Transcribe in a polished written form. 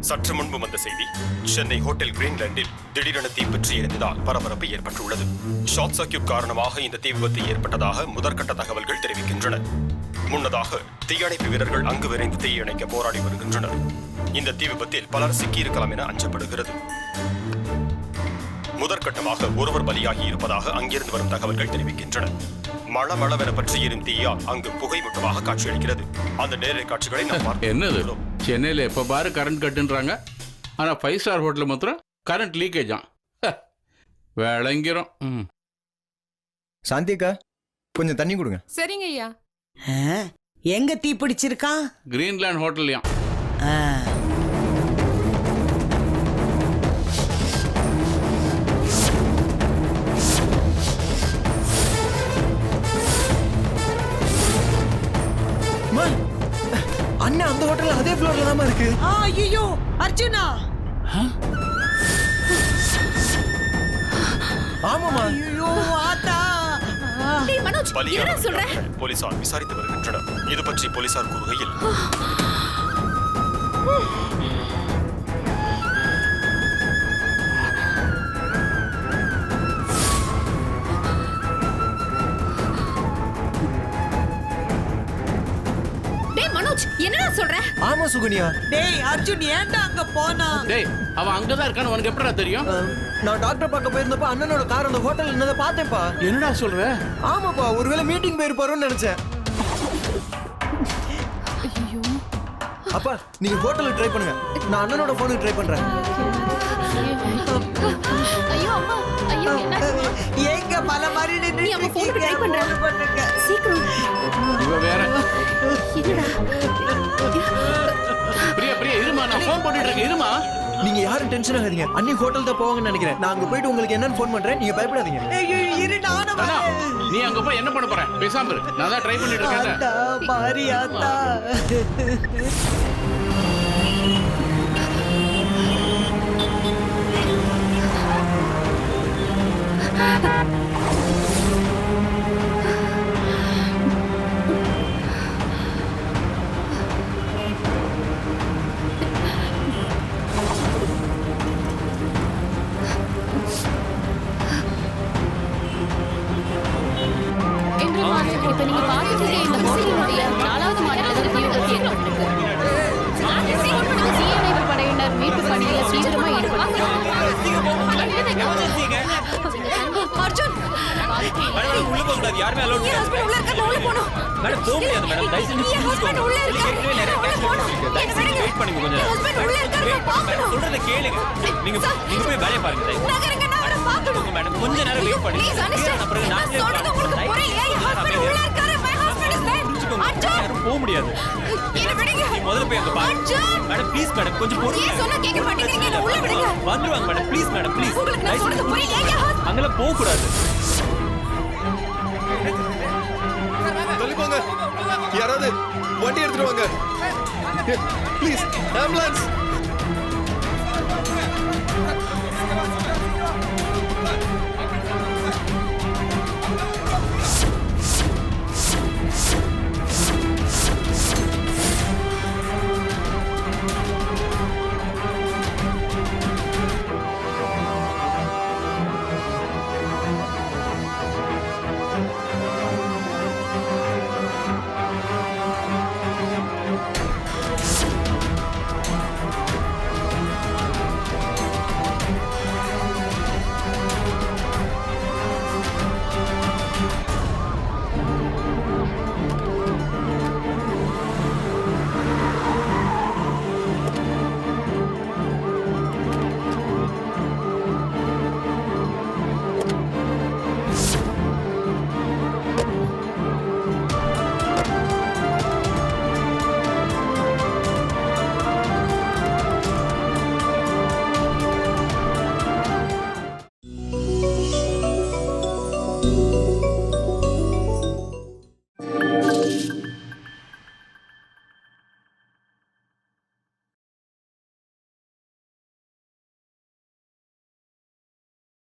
சற்று முன்பு வந்த செய்தி, சென்னை ஹோட்டல் கிரீன்லாண்டில் திடீரென தீப்பற்றி எரிந்ததால் பரபரப்பு ஏற்பட்டுள்ளது. ஷார்ட் சர்க்கியூட் காரணமாக இந்த தீ விபத்து ஏற்பட்டதாக முதற்கட்ட தகவல்கள் தெரிவிக்கின்றன. முன்னதாக தீயணைப்பு வீரர்கள் அங்கு விரைந்து தீயணைக்க போராடி வருகின்றனர். இந்த தீ விபத்தில் பலர் சிக்கியிருக்கலாம் என அஞ்சப்படுகிறது. முதற்கட்டமாக ஒருவர் பலியாகி இருப்பதாக அங்கிருந்து வரும் தகவல்கள் தெரிவிக்கின்றன. மளமளவென பற்றி எரியும் தீயால் அங்கு புகைமூட்டமாக காட்சியளிக்கிறது. அந்த நேரடி காட்சிகளை நாம் என்னது சென்னையில் எப்போ பாரு கரண்ட் கட்டுன்றாங்க, ஆனால் 5 ஸ்டார் ஹோட்டலில் மாத்திரம் கரண்ட் லீக்கேஜா விளங்கிறோம். சாந்திக்கா, கொஞ்சம் தண்ணி கொடுங்க. சரிங்க ஐயா. எங்க தீ பிடிச்சிருக்கான்? கிரீன்லாண்ட் ஹோட்டல்லையாம். அண்ணா அந்த ஹோட்டல்ல அதே ஃப்ளோர்ல தான் இருக்கு. ஐயோ அர்ஜுனா! ஆமாமா. ஐயோ ஆத்தா! டேய் மனோஜ், என்ன சொல்ற? போலீசார் விசாரித்து வருகின்றனர். இது பற்றி போலீசார் கூறுகையில், என்னடா சொல்ற? ஆமா சுகன்யா. டேய் அர்ஜுன் ஏன்டா அங்க போனா? டேய் அவன் அங்கதான் இருக்கான்னு உனக்கு எப்படிடா தெரியும்? நான் டாக்டர் பார்க்க போயிருந்தப்ப அண்ணனோட கார் அந்த ஹோட்டல்ல நின்னத பார்த்தேன்ப்பா. என்னடா சொல்ற? ஆமாப்பா, ஒருவேளை மீட்டிங் போயிருப்பாருன்னு நினைச்சேன். ஐயோ. அப்பா நீங்க ஹோட்டலுக்கு ட்ரை பண்ணுங்க, நான் அண்ணனோட போனுக்கு ட்ரை பண்றேன். ஐயோ அம்மா, ஐயோ என்னாச்சு? ஏங்க பல மாதிரி நீ அம்மா போனுக்கு ட்ரை பண்ற. சீக்கிரம். இவ வேற. என்னடா? பிரியா பிரியா இருமா, நான் ஃபோன் போட்டுட்டு இருக்கேன், இருமா. நீங்க யாரும் டென்ஷன் ஆகாதீங்க. அண்ணி ஹோட்டல் தான் போவாங்கன்னு நினைக்கிறேன். நான் அங்க போயிட்டு உங்களுக்கு என்னன்னு ஃபோன் பண்றேன், நீங்க பயப்படாதீங்க. ஐயோ இரு நானும் அண்ணா, வரேன். நீ அங்க போய் என்ன பண்ண போற? பேசாம இரு, நான் தான் ட்ரை பண்ணிட்டு இருக்கேன். ஆத்தா பாரி ஆத்தா. இப்ப நீங்க பாத்துட்டு இருக்க இந்த ஹோட்டலுடைய 4வது மாடியில தான் தீ விபத்து ஏற்பட்டிருக்கு. தீயணைப்பு படையினர் மீட்பு பணியில தீவிரமா ஈடுபட்டிருக்காங்க. அர்ஜுன், உள்ள போக கூடாது, யாருமே அலோட் என் ஹஸ்பண்ட் உள்ள இருக்காரு, உள்ள போணும். மேடம் போக முடியாது மேடம், தயவு செஞ்சு என் ஹஸ்பண்ட் உள்ள இருக்காரு, நிறைய கேஸ் இருக்கு, தயவு செஞ்சு வெயிட் பண்ணுங்க கொஞ்சம். என் ஹஸ்பண்ட் உள்ள இருக்காரு, நான் பார்க்கணும். சொல்றத கேளுங்க, நீங்க போய் வேலைய பாருங்க. நகருங்க, நான் அவரை பார்க்கணும். மேடம் கொஞ்ச நேரம் வெயிட் பண்ணுங்க. Please understand. அப்புறம் நான் சொல்றது உங்களுக்கு புரியலையா? என் ஹஸ்பண்ட் உள்ள இருக்காரு, my husband is dead. Arjun, யாரும் போக முடியாது. என்ன விடுங்க. நீ முதல்ல போய் அங்க பாருங்க. அர்ஜுன், மேடம் ப்ளீஸ் மேடம் கொஞ்சம் பொறுங்க. ஏன் சொன்னா கேட்க மாட்டேங்கிறீங்க? என்ன உள்ள விடுங்க. வந்துருவாங்க மேடம், ப்ளீஸ் மேடம் ப்ளீஸ். உங்களுக்கு நான் சொல்றது புரியலையா? என் ஹஸ்பண்ட் அங்கெல்லாம் போக கூடாது. தள்ளி போங்க, யாராவது வண்டி எடுத்துட்டு வாங்க ப்ளீஸ். ஆம்புலன்ஸ். you